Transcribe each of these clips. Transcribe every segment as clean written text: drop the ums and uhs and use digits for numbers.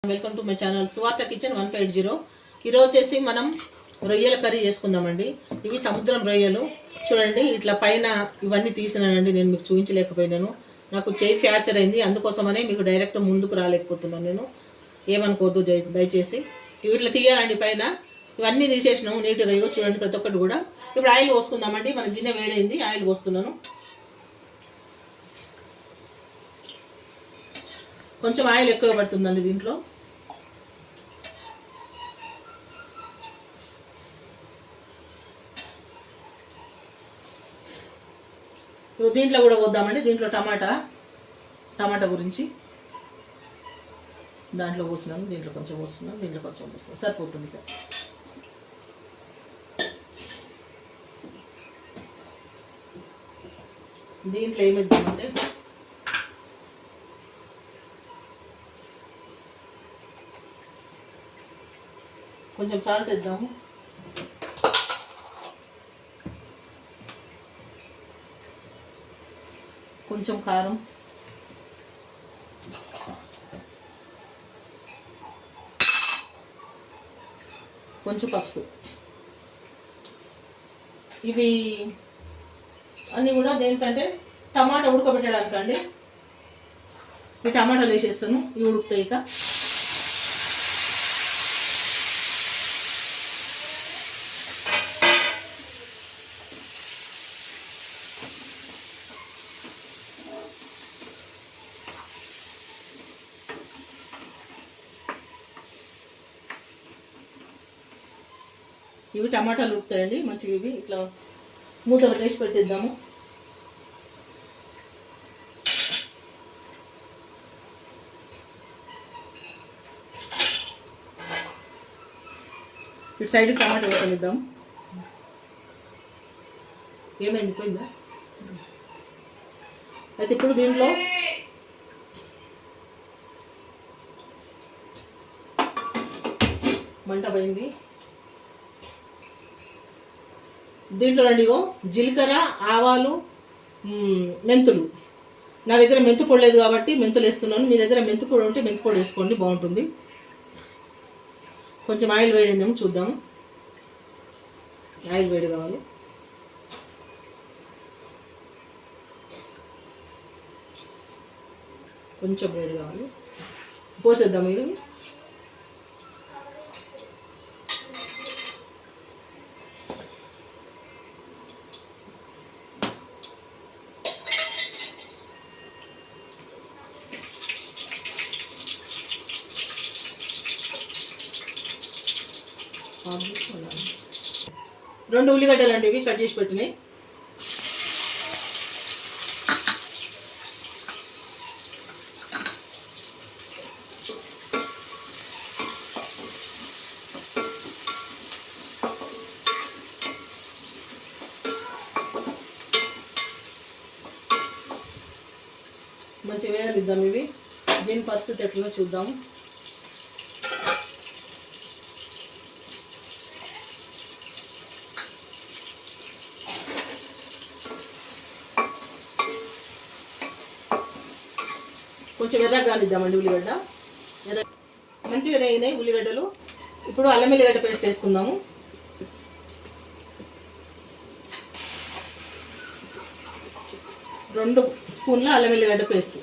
Welcome to my channel సువార్త kitchen 150. ఈరోజు వచ్చేసి మనం రొయ్యల కర్రీ చేసుకుందామండి. ఇవి సముద్రం రొయ్యలు చూడండి. ఇట్లా పైన ఇవన్నీ తీసినానండి, నేను మీకు చూపించలేకపోయినాను. నాకు చేయి ఫ్యాక్చర్ అయింది, అందుకోసమనే మీకు డైరెక్ట్ ముందుకు రాలేకపోతున్నాను. నేను ఏమనుకోవద్దు దయచేసి. ఇట్లా తీయాలండి పైన. ఇవన్నీ తీసేసినాము నీట్గా. ఇగో చూడండి ప్రతి ఒక్కటి కూడా. ఇప్పుడు ఆయిల్ పోసుకుందామండి. మన గిన్నె వేడైంది, ఆయిల్ పోస్తున్నాను. కొంచెం ఆయిల్ ఎక్కువ పడుతుందండి దీంట్లో. దీంట్లో కూడా పోద్దామండి. దీంట్లో టమాటా గురించి దాంట్లో పోస్తున్నాను, దీంట్లో కొంచెం పోస్తున్నాను, దీంట్లో కొంచెం పోస్తున్నాను, సరిపోతుంది. ఇక దీంట్లో ఏమిద్దామంటే కొంచెం సాల్ట్ వేద్దాము, కొంచెం కారం, కొంచెం పసుపు. ఇవి అన్నీ కూడా దేనికంటే టమాటా ఉడకబెట్టడానికండి. ఈ టమాటాలు వేసేస్తాను, ఇవి ఉడుకుతాయి. ఇక ఇవి టమాటాలు ఉడుకుతాయండి మంచిగా. ఇవి ఇట్లా మూత పెట్టేసి పెట్టిద్దాము. ఇటు సైడ్ టమాటా వేసుకొనిద్దాం. ఏమైంది, పోయిందా? అయితే ఇప్పుడు దీంట్లో మంట పోయింది. దీంట్లో రండిగో జీలకర్ర, ఆవాలు, మెంతులు. నా దగ్గర మెంతు పొడి లేదు కాబట్టి మెంతులు వేస్తున్నాను. మీ దగ్గర మెంతు పొడి ఉంటే మెంతు పొడి వేసుకోండి, బాగుంటుంది. కొంచెం ఆయిల్ వేడిందేమో చూద్దాము. ఆయిల్ వేడి కావాలి. కొంచెం వేడి కావాలి, పోసేద్దాము. ఇవి రెండు ఉల్లిగడ్డలు అండి, ఇవి కట్ చేసి పెట్టినాయి. మంచిగా వేయాలిద్దాం ఇవి. దీని పరిస్థితి ఎట్లా చూద్దాము. కొంచెం ఎర్రగా కానిద్దామండి ఉల్లిగడ్డ. మంచిగా వేగినాయి ఉల్లిగడ్డలు. ఇప్పుడు అల్లం ఎల్లిగడ్డ పేస్ట్ వేసుకుందాము. రెండు స్పూన్ల అల్లం ఎల్లిగడ్డ పేస్ట్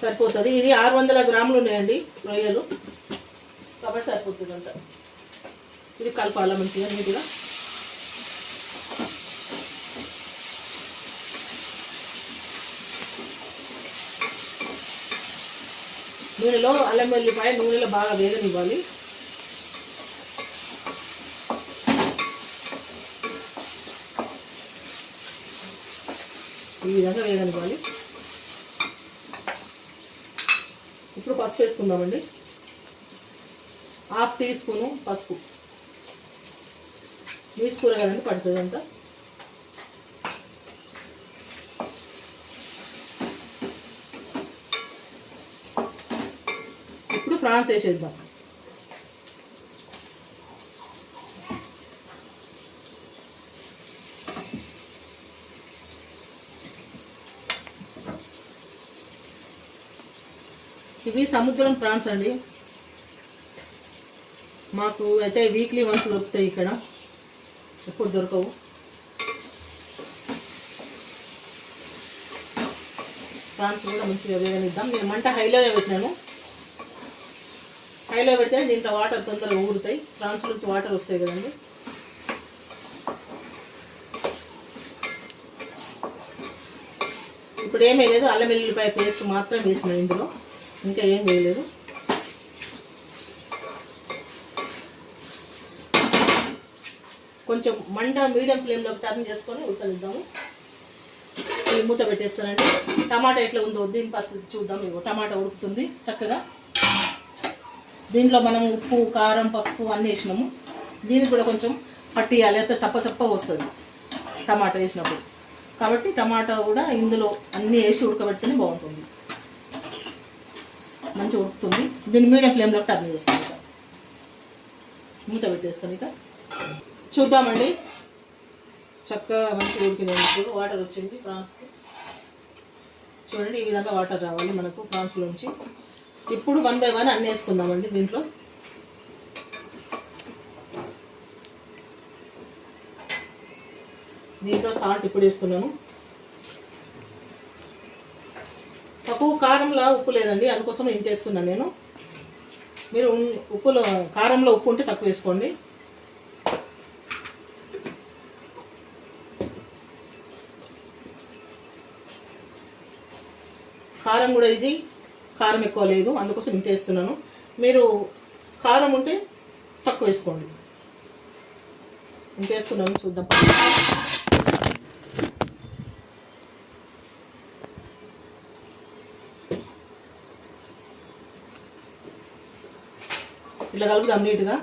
సరిపోతుంది. ఇది 600 గ్రాములు ఉన్నాయండి రొయ్యలు, కాబట్టి సరిపోతుంది అంట. ఇది కలపాల మంచిగా నీట్గా. నూనెలో అల్లం వెల్లిపాయ నూనెలో బాగా వేగనివ్వాలి. ఈ విధంగా వేగనివ్వాలి. ఇప్పుడు పసుపు వేసుకుందామండి. 1/2 టీ స్పూను పసుపు. వేసుకూర కదండి పడుతుంది అంతా. ఇప్పుడు ఫ్రాన్స్ వేసేద్దాం. ఇవి సముద్రం ప్రాన్స్ అండి. మాకు అయితే వీక్లీ వన్స్ దొరుకుతాయి, ఇక్కడ ఎప్పుడు దొరకవు. ప్రాన్స్ కూడా మంచిగా వేగనిద్దాం. నేను మంట హైలోనే పెట్టినాను. హైలో పెడితే దీంట్లో వాటర్ తొందరగా ఊరుతాయి. ప్రాన్స్ నుంచి వాటర్ వస్తాయి కదండి. ఇప్పుడు ఏమీ లేదు, అల్లం వెల్లుల్లిపాయ పేస్ట్ మాత్రం వేసిన ఇందులో, ఇంకా ఏం వేయలేదు. కొంచెం మంట మీడియం ఫ్లేమ్లో టర్న్ చేసుకొని ఉడకనిద్దాము. ఈ మూత పెట్టేస్తానండి. టమాటా ఎట్లా ఉందో దీని పరిస్థితి చూద్దాం. ఇగో టమాటా ఉడుకుతుంది చక్కగా. దీంట్లో మనం ఉప్పు, కారం, పసుపు అన్నీ వేసినాము. దీనికి కూడా కొంచెం పట్టియాలి, అయితే చప్పగా వస్తుంది టమాటా వేసినప్పుడు. కాబట్టి టమాటా కూడా ఇందులో అన్నీ వేసి ఉడకబెడితేనే బాగుంటుంది. మంచిగా ఉడుకుతుంది. దీన్ని మీడియం ఫ్లేమ్లో టర్న్ చేస్తాను. ఇక మూత పెట్టేస్తాను. ఇక చూద్దామండి. చక్కగా మంచిగా ఉడికినప్పుడు వాటర్ వచ్చింది ప్రాన్స్కి. చూడండి, ఈ విధంగా వాటర్ రావాలి మనకు ప్రాన్స్లోంచి. ఇప్పుడు 1 by 1 అన్నీ వేసుకుందామండి. దీంట్లో సాల్ట్ ఇప్పుడు వేస్తున్నాను. తక్కువ కారంలో ఉప్పు లేదండి, అందుకోసం ఇంత వేస్తున్నాను నేను. మీరు కారంలో ఉప్పు ఉంటే తక్కువ వేసుకోండి. కారం కూడా ఇది కారం ఎక్కువ లేదు, అందుకోసం ఇంత వేస్తున్నాను. మీరు కారం ఉంటే తక్కువ వేసుకోండి. ఇంత వేస్తున్నాను. చూద్దాం. ఇట్లా కలుపుదాం నీట్గా.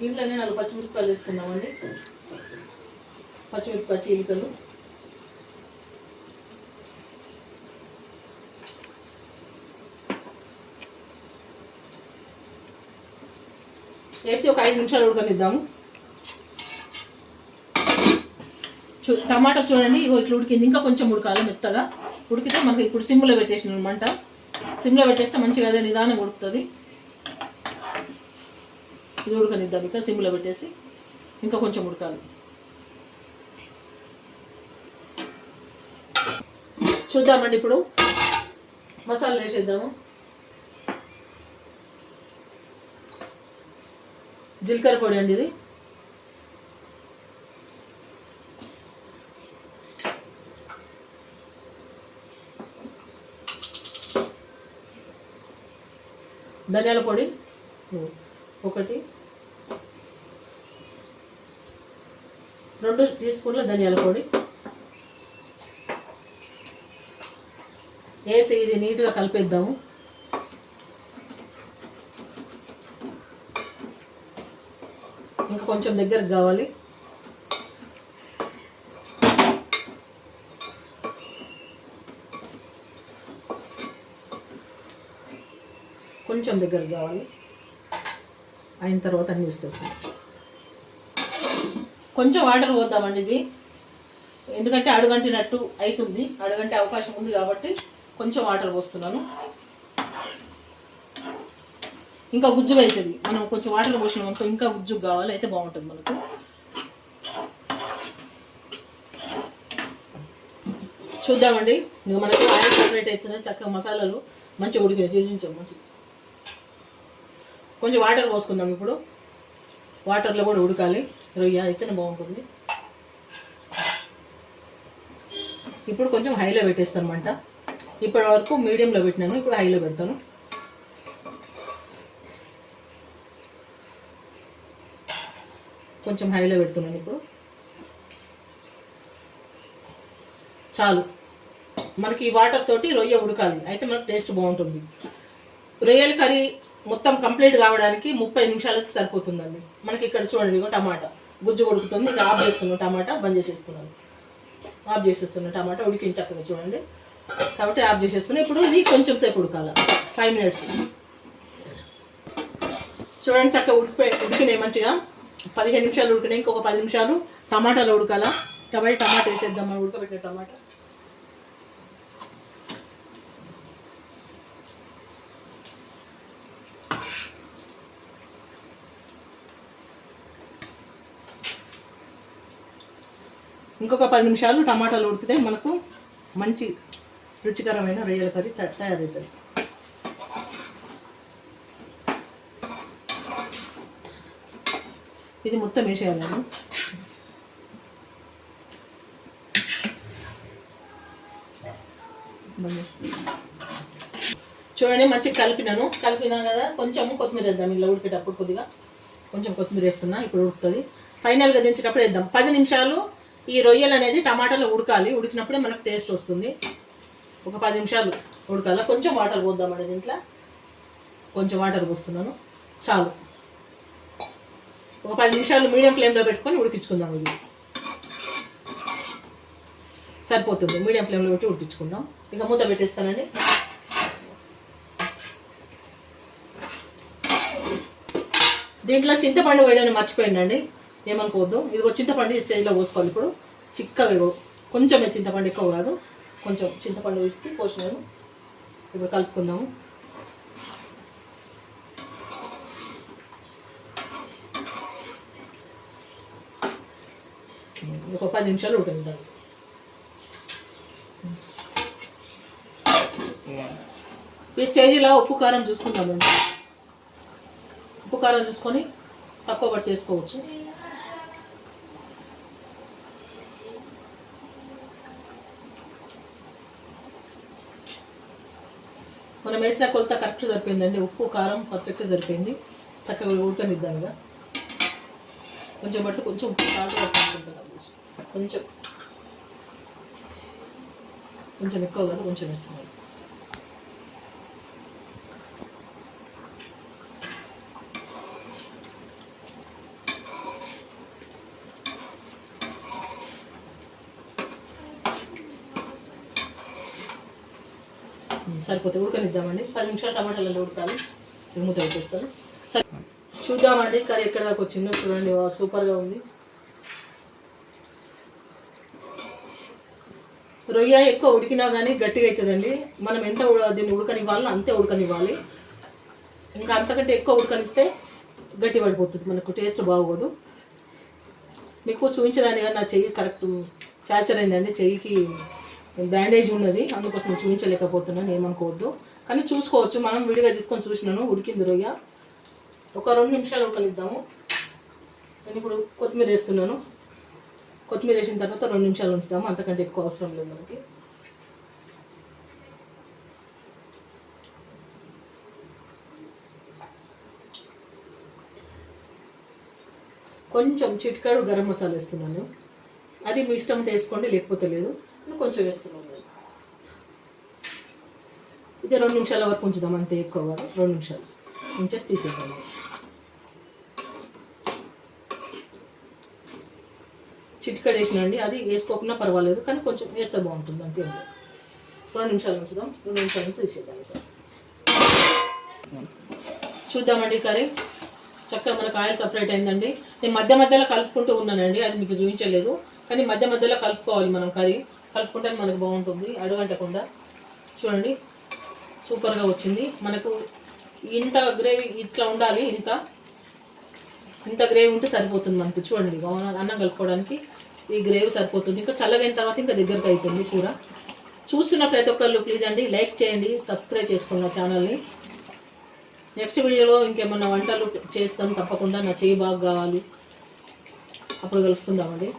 దీంట్లోనే 4 పచ్చిమిరపకాయలు వేసుకుందామండి. పచ్చిమిరపకాయ చీలికలు. వేసి ఒక 5 నిమిషాలు ఉడకనిద్దాము. టమాటా చూడండి, ఇగో ఇట్లా ఉడికింది. ఇంకా కొంచెం ఉడకాలి, మెత్తగా ఉడికితే మనకి ఇప్పుడు సిమ్లో పెట్టేసిన మంట. సిమ్లో పెట్టేస్తే మంచిగా అదే నిదానంగా ఉడుకుతుంది. ఇది ఉడకనిద్దాం. ఇక సిమ్లో పెట్టేసి ఇంకా కొంచెం ఉడకాలి. చూద్దామండి. ఇప్పుడు మసాలా వేసేద్దాము. జీలకర్ర పొడి అండి ఇది. ధనియాల పొడి 1, 2 టీ స్పూన్ల ధనియాల పొడి వేసి ఇది నీట్గా కలిపేద్దాము. ఇంకా కొంచెం దగ్గరకు కావాలి. కొంచెం దగ్గరకు కావాలి. అయిన తర్వాత అన్నీ తీసుకొస్తాం. కొంచెం వాటర్ పోద్దామండి ఇది, ఎందుకంటే అడుగంటినట్టు అవుతుంది. అడుగంటే అవకాశం ఉంది కాబట్టి కొంచెం వాటర్ పోస్తున్నాను. ఇంకా గుజ్జుగా అవుతుంది. మనం కొంచెం వాటర్ పోసినాం ఇంకా గుజ్జుగా కావాలి, అయితే బాగుంటుంది మనకు. చూద్దామండి. ఇంకా మనకి ఆయిల్ సపరేట్ అవుతుంది. చక్కగా మసాలాలు మంచిగా ఉడికినాయి. జీర్ణించాం మంచిగా. కొంచెం వాటర్ పోసుకుందాం. ఇప్పుడు వాటర్లో కూడా ఉడకాలి. రొయ్య అయితేనే బాగుంటుంది. ఇప్పుడు కొంచెం హైలో పెట్టేస్తాను మంట. ఇప్పటి వరకు మీడియంలో పెట్టినాను, ఇప్పుడు హైలో పెడతాను. కొంచెం హైలో పెడుతున్నాను. ఇప్పుడు చాలు. మనకి ఈ వాటర్ తోటి రొయ్య ఉడకాలి, అయితే మనకు టేస్ట్ బాగుంటుంది. రొయ్యల కర్రీ మొత్తం కంప్లీట్ కావడానికి 30 నిమిషాలకి సరిపోతుందండి. మనకి ఇక్కడ చూడండి, ఇగో టమాటా గుజ్జు ఉడుకుతుంది. ఇక ఆఫ్ చేస్తున్నాను. టమాటా బంద్ చేసేస్తున్నాను. ఆఫ్ చేసేస్తున్నాను. టమాటా ఉడికింది చక్కగా చూడండి. కాబట్టి ఆఫ్ చేసేస్తున్నాను. ఇప్పుడు ఇది కొంచెం సేపు ఉడకాలి. 5 minutes. చూడండి చక్కగా ఉడికినాయి మంచిగా. 15 నిమిషాలు ఉడికినాయి. ఇంకొక 10 నిమిషాలు టమాటాలు ఉడకాల. కాబట్టి టమాటా వేసేద్దాం. మనం ఉడకబెట్టిన టమాటా. ఇంకొక 10 నిమిషాలు టమాటాలు ఉడికితే మనకు మంచి రుచికరమైన రొయ్యల కర్రీ తయారవుతుంది. ఇది మొత్తం వేసేయాలండి. చూడండి మంచిగా కలిపినా కదా. కొంచెం కొత్తిమీర వేద్దాం. ఇలా ఉడికేటప్పుడు కొద్దిగా కొంచెం కొత్తిమీర వేస్తున్నా. ఇప్పుడు ఉడుకుతుంది. ఫైనల్గా దించేటప్పుడు వేద్దాం. 10 నిమిషాలు ఈ రొయ్యలు అనేది టమాటాలో ఉడకాలి. ఉడికినప్పుడే మనకు టేస్ట్ వస్తుంది. ఒక 10 నిమిషాలు ఉడకాల. కొంచెం వాటర్ పోద్దామండి దీంట్లో. కొంచెం వాటర్ పోస్తున్నాను. చాలు. ఒక 10 నిమిషాలు మీడియం ఫ్లేమ్లో పెట్టుకొని ఉడికించుకుందాం. ఇది సరిపోతుంది. మీడియం ఫ్లేమ్లో పెట్టి ఉడికించుకుందాం. ఇక మూత పెట్టేస్తానండి. దీంట్లో చింతపండు వేయడానికి మర్చిపోయిందండి. ఏమనుకోవద్దు. ఇదిగో చింతపండు ఈ స్టేజ్లో పోసుకోవాలి. ఇప్పుడు చిక్కగా కొంచెమే చింతపండు, ఎక్కువ కాదు. కొంచెం చింతపండు వేసి పోసినాను. ఇప్పుడు కలుపుకుందాము. ఒక 10 నిమిషాలు ఉడకనిద్దాం. ఈ స్టేజ్లో ఉప్పు కారం చూసుకుందామండి. ఉప్పు కారం చూసుకొని తక్కువ పట్టి చేసుకోవచ్చు. మనం వేసిన కొలత కరెక్ట్ సరిపోయిందండి. ఉప్పు కారం పర్ఫెక్ట్గా సరిపోయింది. చక్కగా ఉడకనిద్దాం. ఇక కొంచెం పడితే కొంచెం ఉప్పు కారం పట్టుకుంటున్నాం. కొంచెం ఎక్కువ కాదు, కొంచెం వేస్తున్నాం. సరిపోతే ఉడకనిద్దామండి. 10 నిమిషాలు టమాటాలలో ఉడకాలి. మూత పెట్టేస్తాను. సరే చూద్దామండి కర్రీ ఎక్కడ దాకా వచ్చిందో. చూడండి సూపర్గా ఉంది. రొయ్య ఎక్కువ ఉడికినా కానీ గట్టిగా అవుతుందండి. మనం ఎంత దీన్ని ఉడకనివ్వాలో అంతే ఉడకనివ్వాలి. ఇంకా అంతకంటే ఎక్కువ ఉడకనిస్తే గట్టి పడిపోతుంది. మనకు టేస్ట్ బాగోదు. మీకు చూపించదాన్ని కానీ నా చెయ్యి కరెక్ట్ ఫ్రాక్చర్ అయిందండి. చెయ్యికి బ్యాండేజ్ ఉన్నది. అందుకోసం చూపించలేకపోతున్నాను. ఏమనుకోవద్దు. కానీ చూసుకోవచ్చు. మనం విడిగా తీసుకొని చూసినాను. ఉడికింది రొయ్య. ఒక 2 నిమిషాలు ఉడకనిద్దాము. నేను ఇప్పుడు కొత్తిమీర వేస్తున్నాను. కొత్తిమీర వేసిన తర్వాత 2 నిమిషాలు ఉంచుతాము. అంతకంటే ఎక్కువ అవసరం లేదు మనకి. కొంచెం చిటికాడు గరం మసాలా వేస్తున్నాను. అది మీ ఇష్టం వేసుకోండి, లేకపోతే లేదు. కొంచెం వేస్తున్నాను. ఇది 2 నిమిషాల వరకు ఉంచుదాం. అంతే, ఎక్కువ కాదు. 2 నిమిషాలు ఉంచేసి తీసేద్దాం. చిటికడ వేసినండి. అది వేసుకోకుండా పర్వాలేదు, కానీ కొంచెం వేస్తే బాగుంటుంది. అంతే. 2 నిమిషాలు ఉంచుదాం. 2 నిమిషాల నుంచి తీసేద్దాం. చూద్దామండి కర్రీ. చక్కగా మనకు ఆయిల్ సపరేట్ అయిందండి. నేను మధ్య మధ్యలో కలుపుకుంటూ ఉన్నానండి. అది మీకు చూపించలేదు, కానీ మధ్య మధ్యలో కలుపుకోవాలి మనం. కర్రీ కలుపుకుంటే మనకు బాగుంటుంది, అడుగంటకుండా. చూడండి సూపర్గా వచ్చింది. మనకు ఇంత గ్రేవీ ఇట్లా ఉండాలి. ఇంత గ్రేవీ ఉంటే సరిపోతుంది మనకు. చూడండి అన్నం కలుపుకోవడానికి ఈ గ్రేవీ సరిపోతుంది. ఇంకా చల్లగైన తర్వాత ఇంకా దగ్గరకు అవుతుంది కూర. చూస్తున్న ప్రతి ఒక్కళ్ళు ప్లీజ్ అండి లైక్ చేయండి, సబ్స్క్రైబ్ చేసుకోండి నా ఛానల్ని. నెక్స్ట్ వీడియోలో ఇంకేమన్నా వంటలు చేస్తాను తప్పకుండా. నా చెయ్యి బాగా కావాలి. అప్పుడు కలుసుకుందామండి.